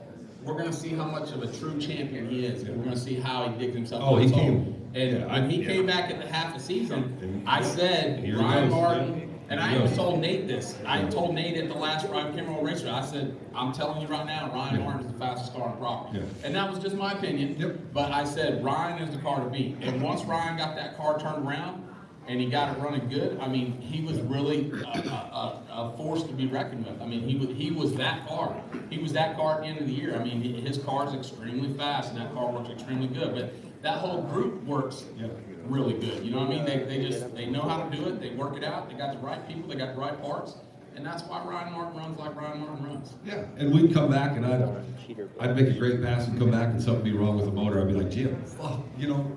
we're going to see how much of a true champion he is. We're going to see how he digs himself. Oh, he in the hole. came. And Yeah, when he yeah. came back at the half the season, And- I said Here he Ryan goes. Martin. And I Here he even goes. told Nate this. I told Nate at the last Ryan Kimmerell race. I said, I'm telling you right now, Ryan Yeah. Martin is the fastest car on the property. Yeah. And that was just my opinion. Yep. But I said, Ryan is the car to beat. And once Ryan got that car turned around and he got it running good, I mean, he was really a force to be reckoned with. I mean, he was that car. He was that car at the end of the year. I mean, his car is extremely fast and that car works extremely good. But that whole group works Yeah. really good. You know what I mean? They know how to do it. They work it out. They got the right people. They got the right parts. And that's why Ryan Martin runs like Ryan Martin runs. Yeah, and we'd come back and I'd make a great pass and come back and something be wrong with the motor. I'd be like, Jim, fuck,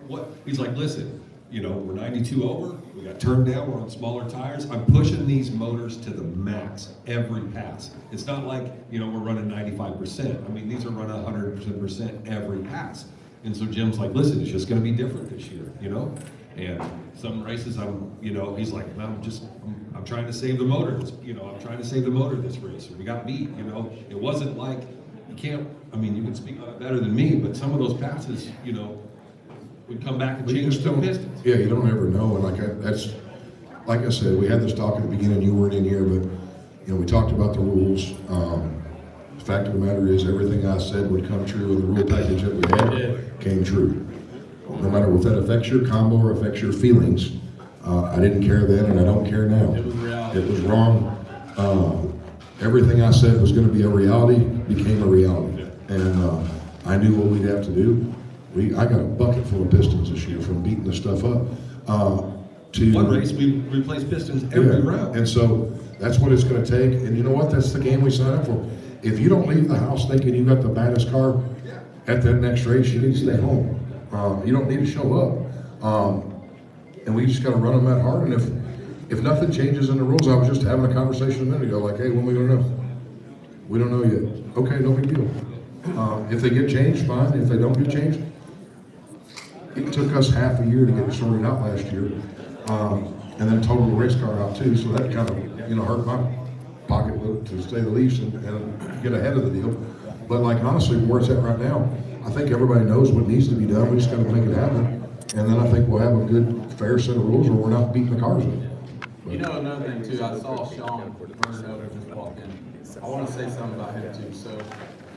what? He's like, listen, we're 92 over, we got turned down, we're on smaller tires. I'm pushing these motors to the max every pass. It's not like, we're running 95%. I mean, these are running 100% every pass. And so Jim's like, listen, it's just gonna be different this year, And some races, he's like, well, I'm trying to save the motor. I'm trying to save the motor this race. We got beat, It wasn't like, you can speak on it better than me, but some of those passes, would come back and But you change just the don't, pistons. yeah, you don't ever know, and like I said, we had this talk at the beginning, you weren't in here, but, we talked about the rules. The fact of the matter is, everything I said would come true, and the rule package that we had came true. No matter if that affects your combo or affects your feelings, I didn't care then, and I don't care now. It was reality. It was wrong. Everything I said was gonna be a reality, became a reality. And, I knew what we'd have to do. I got a bucket full of pistons this year from beating this stuff up. One race, we replaced pistons every Yeah, round. and so that's what it's gonna take, and you know what, that's the game we signed up for. If you don't leave the house thinking you got the baddest car at that next race, you need to stay home. You don't need to show up. And we just gotta run them that hard, and if nothing changes in the rules, I was just having a conversation a minute ago, like, hey, when we gonna know? We don't know yet. Okay, no big deal. If they get changed, fine. If they don't get changed, it took us half a year to get it sorted out last year. And then total the race car out too, so that kind of, hurt my pocketbook to say the least and get ahead of the deal. But like honestly, where it's at right now, I think everybody knows what needs to be done. We just gotta make it happen. And then I think we'll have a good, fair set of rules where we're not beating the cars up. Another thing too, I saw Sean Bernardo just walk in. I want to say something about him too. So,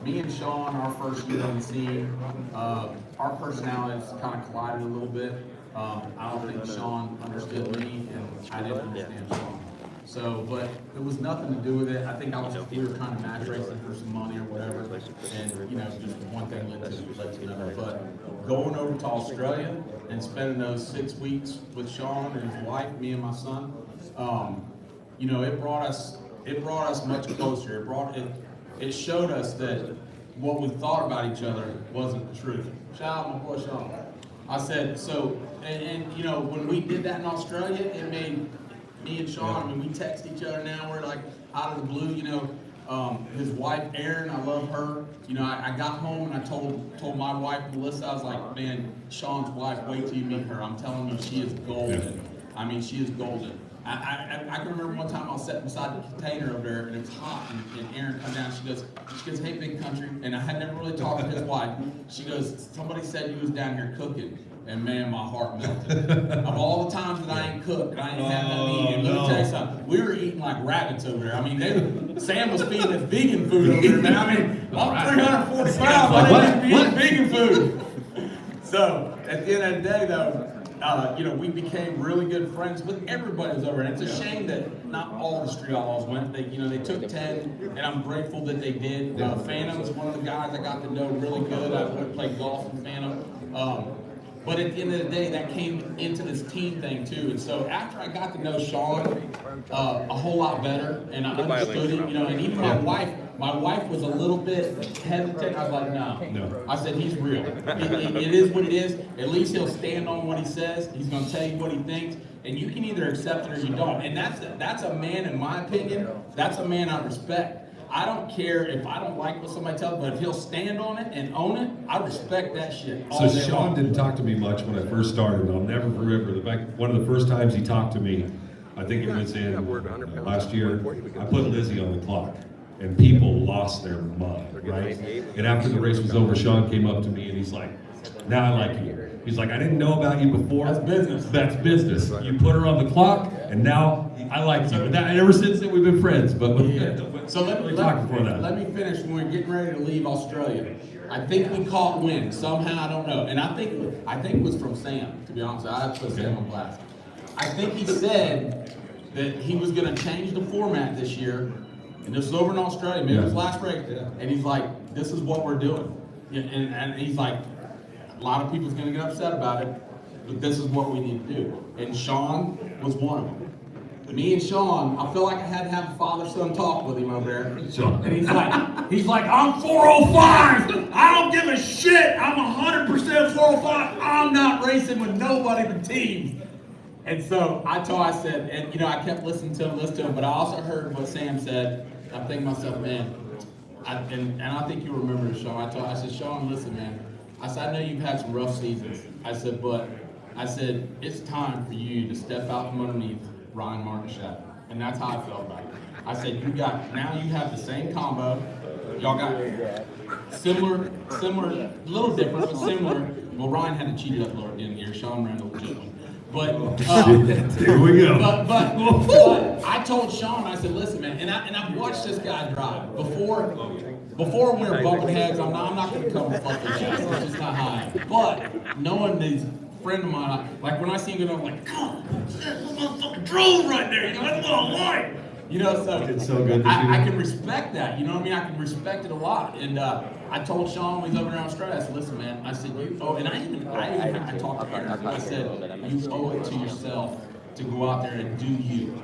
me and Sean, our first year on the scene, our personalities kind of collided a little bit. I don't think Sean understood me, and I didn't understand Sean. So, but it was nothing to do with it. I think we were kind of match racing for some money or whatever, and just one thing led to another. But going over to Australia and spending those 6 weeks with Sean and his wife, me and my son, it brought us much closer. It showed us that what we thought about each other wasn't the truth. Shout out my boy Sean. I said, so, and when we did that in Australia, it made me and Sean, I mean, we text each other now. We're like out of the blue, you know. His wife, Erin, I love her. You know, I got home and I told my wife, Melissa, I was like, man, Sean's wife, wait till you meet her. I'm telling you, she is golden. I mean, she is golden. I can remember one time I was sitting beside the container over there and it was hot and Erin come down, she goes, hey, big country, and I had never really talked to his wife. She goes, somebody said you was down here cooking. And man, my heart melted. Of all the times that I ain't cooked and I ain't had nothing to eat, and let me tell you something, we were eating like rabbits over there. I mean, Sam was feeding us vegan food over there, man. I mean, I'm 340 pounds, I didn't even be eating vegan food. So, at the end of the day, though, you know, we became really good friends with everybody who was over there. And it's a shame that not all the Street Outlaws went. They, you know, they took 10, and I'm grateful that they did. Phantom is one of the guys I got to know really good. I went and played golf with Phantom. But at the end of the day, that came into this team thing too. And so after I got to know Sean a whole lot better, and I understood it, you know, and even my wife was a little bit hesitant. I was like, no. I said, he's real. It is what it is. At least he'll stand on what he says. He's going to tell you what he thinks, and you can either accept it or you don't. And that's a man, in my opinion, that's a man I respect. I don't care if I don't like what somebody tells me, but if he'll stand on it and own it, I respect that shit. So Sean didn't talk to me much when I first started. I'll never remember one of the first times he talked to me. I think it was in last year. I put Lizzie on the clock, and people lost their mind, right? And after the race was over, Sean came up to me and he's like, "Now I like you." He's like, "I didn't know about you before. That's business. That's business. You put her on the clock, and now I like you." And ever since then, we've been friends. But so let me finish. When we're getting ready to leave Australia, I think we caught wind somehow. I don't know, and I think it was from Sam. To be honest, I put Sam on blast. I think he said that he was going to change the format this year, and this was over in Australia. Maybe it was last race, and he's like, "This is what we're doing," and he's like, "A lot of people's going to get upset about it, but this is what we need to do." And Sean was one of them. Me and Sean, I feel like I had to have a father-son talk with him over there. And he's like, "I'm 405. I don't give a shit. I'm 100% 405. I'm not racing with nobody but teams." And so I said, and you know, I kept listening to him, but I also heard what Sam said. I'm thinking to myself, man, and I think you remember this, Sean. I said, "Sean, listen, man. I said, I know you've had some rough seasons. I said, it's time for you to step out from underneath Ryan Martin's shadow." And that's how I felt about it. I said, now you have the same combo. Y'all got similar, a little different, but similar. Well, Ryan had to cheat it up a little at the end of the year. Sean ran the legit one. But here we go. But I told Sean, I said, "Listen, man," and I've watched this guy drive before we were bumping heads. I'm not going to come with fucking shit. It's just not how I am. But knowing these friend of mine, like when I see him go, I'm like, "God, this motherfucking drove right there. You know, that's what I like." You know, so it's so good to I can respect that. You know what I mean? I can respect it a lot. And I told Sean when he's over there in Australia, I said, "Listen, man," I said, "you owe," and I talked to Aaron. I said, "You owe it to yourself to go out there and do you.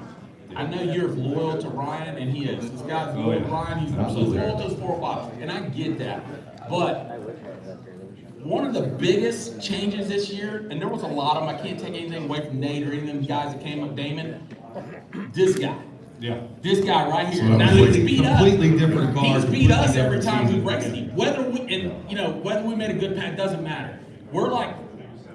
I know you're loyal to Ryan, and he is. This guy's loyal to Ryan. He's loyal to his 4-5, and I get that. But one of the biggest changes this year, and there was a lot of them. I can't take anything away from Nate or any of them guys that came up, Damon. This guy. Yeah. This guy right here. So now he's beat us. Completely different car. He's beat us every time we race him. Whether we made a good pass doesn't matter. We're like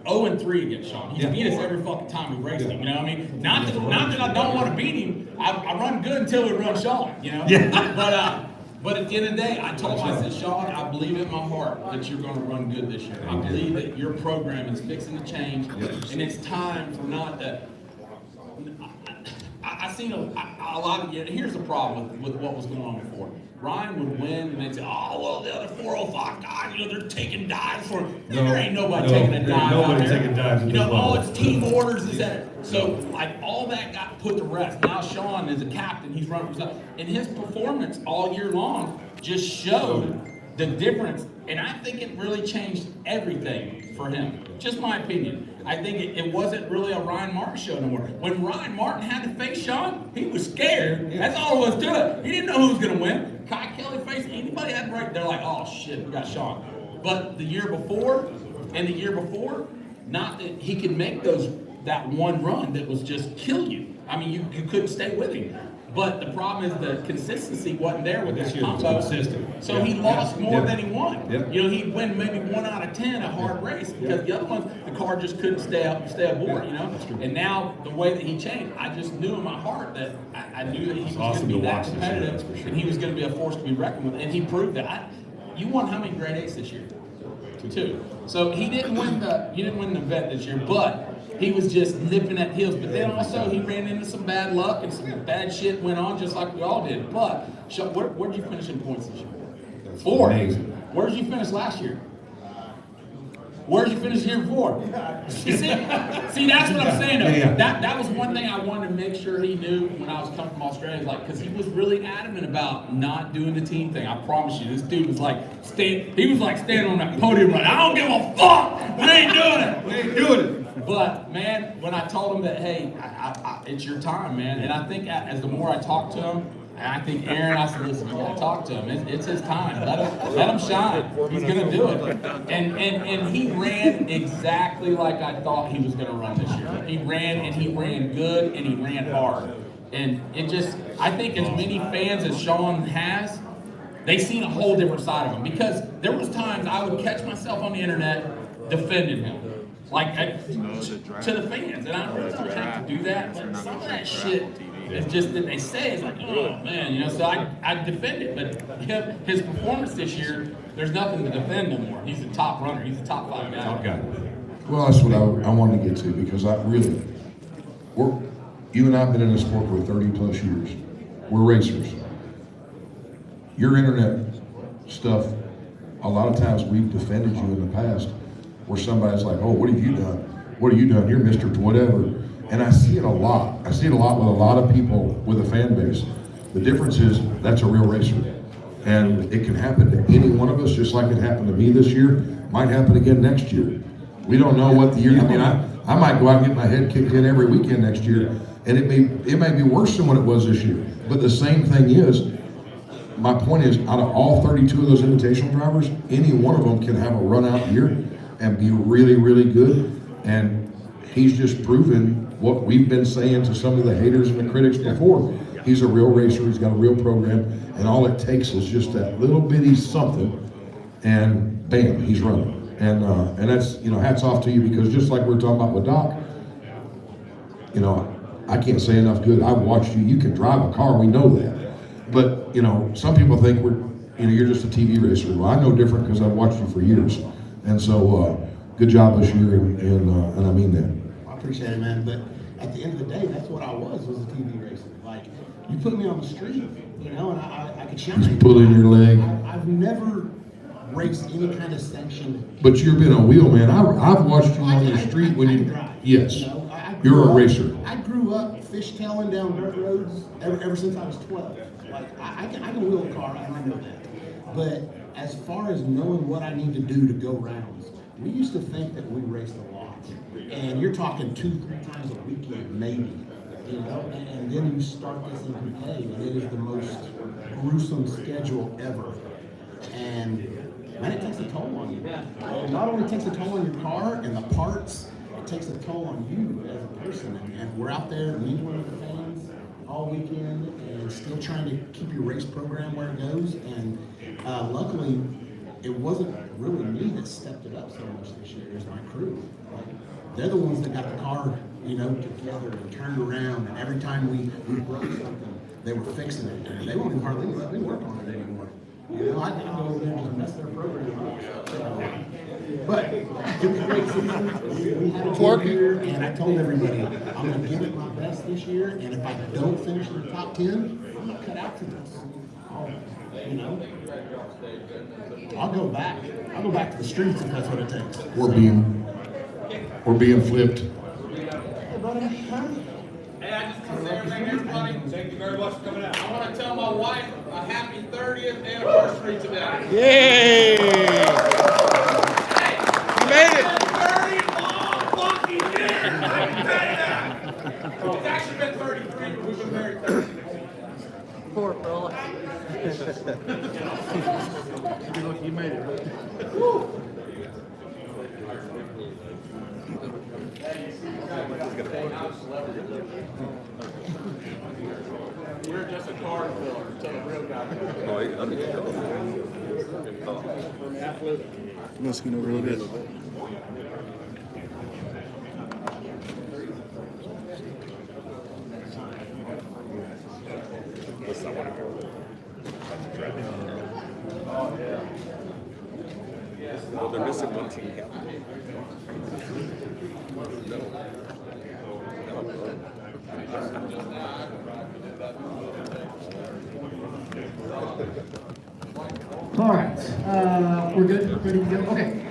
0-3 against Sean. He's beat us every fucking time we raced him. You know what I mean? Not that I don't want to beat him. I run good until we run Sean. You know. Yeah. But at the end of the day, I told him, I said, "Sean, I believe in my heart that you're going to run good this year. I believe that your program is fixing to change, and it's time for not to." I've seen a lot of, here's the problem with what was going on before. Ryan would win, and they'd say, "Oh, well, the other 405 guys, you know, they're taking dives for him." There ain't nobody taking a dive out there. Taking dives at you this know, level. it's team orders, is that. So, like, all that got put to rest. Now Sean is a captain. He's running for himself. And his performance all year long just showed the difference. And I think it really changed everything for him. Just my opinion. I think it wasn't really a Ryan Martin show anymore. When Ryan Martin had to face Sean, he was scared. That's all it was to it. He didn't know who was going to win. Kai Kelly faced anybody had right. They're like, "Oh shit, we got Sean." But the year before and the year before, not that he could make that one run that was just kill you. I mean, you couldn't stay with him. But the problem is the consistency wasn't there with this combo. Consistent. So he lost more than he won. Yeah. You know, he'd win maybe 1 out of 10 a hard race because the other ones, the car just couldn't stay aboard, you know? And now the way that he changed, I just knew in my heart that I knew that he was going to be that competitive and he was going to be a force to be reckoned with. And he proved that. You won how many grade 8s this year? 2. So you didn't win the event this year, but he was just nipping at heels. But then also he ran into some bad luck and some bad shit went on just like we all did. But where did you finish in points this year? 4. Amazing. Where did you finish last year? Where did you finish the year before? See, that's what I'm saying though. Yeah. That was one thing I wanted to make sure he knew when I was coming from Australia, like, because he was really adamant about not doing the team thing. I promise you, this dude was like standing on that podium like, I don't give a fuck. We ain't doing it. We ain't doing it. But man, when I told him that, hey, it's your time, man, and I think as the more I talked to him. And I think Aaron, I said, listen, you gotta talk to him. It's his time. Let him shine. He's gonna do it. And he ran exactly like I thought he was gonna run this year. He ran good and he ran hard. And it just, I think as many fans as Sean has, they seen a whole different side of him. Because there was times I would catch myself on the internet defending him. Like to the fans. And I really don't have to do that, but some of that shit it's just that they say it's like, oh man, you know. So I defend it, but his performance this year, there's nothing to defend no more. He's a top runner. He's a top 5 guy. Top guy. Well, that's what I wanted to get to because you and I have been in this sport for 30 plus years. We're racers. Your internet stuff, a lot of times we've defended you in the past where somebody's like, oh, what have you done? What have you done? You're Mr. Whatever. And I see it a lot. I see it a lot with a lot of people with a fan base. The difference is that's a real racer. And it can happen to any one of us, just like it happened to me this year. Might happen again next year. We don't know what the year, I mean, I might go out and get my head kicked in every weekend next year, and it may be worse than what it was this year. But the same thing is, my point is, out of all 32 of those invitational drivers, any one of them can have a run out year and be really, really good. And he's just proven what we've been saying to some of the haters and the critics before. He's a real racer, he's got a real program, and all it takes is just that little bitty something, and bam, he's running. And that's, you know, hats off to you, because just like we're talking about with Doc, you know, I can't say enough good. I've watched you, you can drive a car, we know that. But, you know, some people think you're just a TV racer. Well, I know different because I've watched you for years. And so, good job this year, and I mean that. I appreciate it, man. But at the end of the day, that's what I was a TV racer. Like, you put me on the street, you know, and I could shine. Just pulling your leg. I've never raced any kind of sanctioned. But you've been a wheel, man. I've watched you on the street when you. Drive, Yes. You know, You're a racer. I grew up fishtailing down dirt roads ever since I was 12. Like, I can wheel a car, and I know that. But as far as knowing what I need to do to go rounds, we used to think that we raced a lot. And you're talking 2-3 times a weekend, maybe. You know, and then you start this in Coupe, and it is the most gruesome schedule ever. And man, it takes a toll on you. It not only takes a toll on your car and the parts, it takes a toll on you as a person. And we're out there mingling with the fans all weekend and still trying to keep your race program where it goes. And luckily, it wasn't really me that stepped it up so much this year. It was my crew. Like, they're the ones that got the car, you know, together and turned around. And every time we broke something, they were fixing it. And they won't even hardly let me work on it anymore. You know, I go over there and just mess their program up. So, but it was a great season. We had a good year, and I told everybody, I'm going to give it my best this year. And if I don't finish in the top 10, I'm going to cut out for this. You know, I'll go back. I'll go back to the streets if that's what it takes. We're being flipped. Hey, buddy. Huh? Hey, I just want to say everybody, thank you very much for coming out. I want to tell my wife a happy 30th anniversary today. Yay! Hey, You made it! 30 long fucking years! It's actually been 33, but we've been married 30. Poor fella. You made it. Hey, card filler until the real guy comes. Let's get over a little bit. Well, they're missing one team captain. All right, we're good, ready to go? Okay,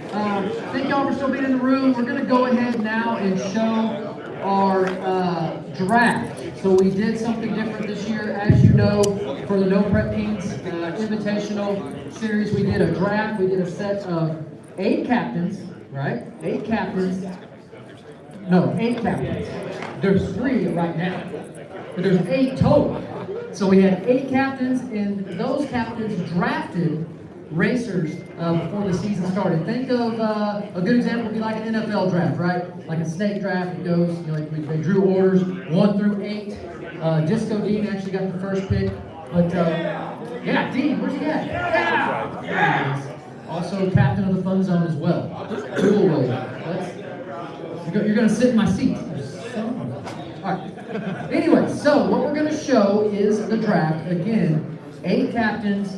thank y'all for still being in the room. We're gonna go ahead now and show our draft. So we did something different this year. As you know, for the No Prep Kings Invitational Series, we did a draft. We did a set of 8 captains, right? 8 captains. No, 8 captains. There's 3 right now, but there's 8 total. So we had 8 captains, and those captains drafted racers before the season started. Think of a good example would be like an NFL draft, right? Like a snake draft. It goes, you know, like they drew orders 1 through 8. Disco Dean actually got the first pick, but yeah, Dean, where's he at? Yeah, there he is. Also captain of the Fun Zone as well. Cool, you're gonna sit in my seat. All right. Anyway, so what we're going to show is the draft. Again, 8 captains.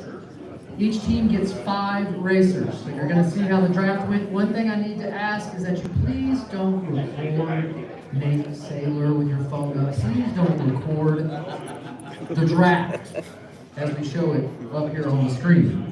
Each team gets 5 racers. So you're going to see how the draft went. One thing I need to ask is that you please don't record Nate Saylor with your phone up. Please don't record the draft as we show it up here on the screen.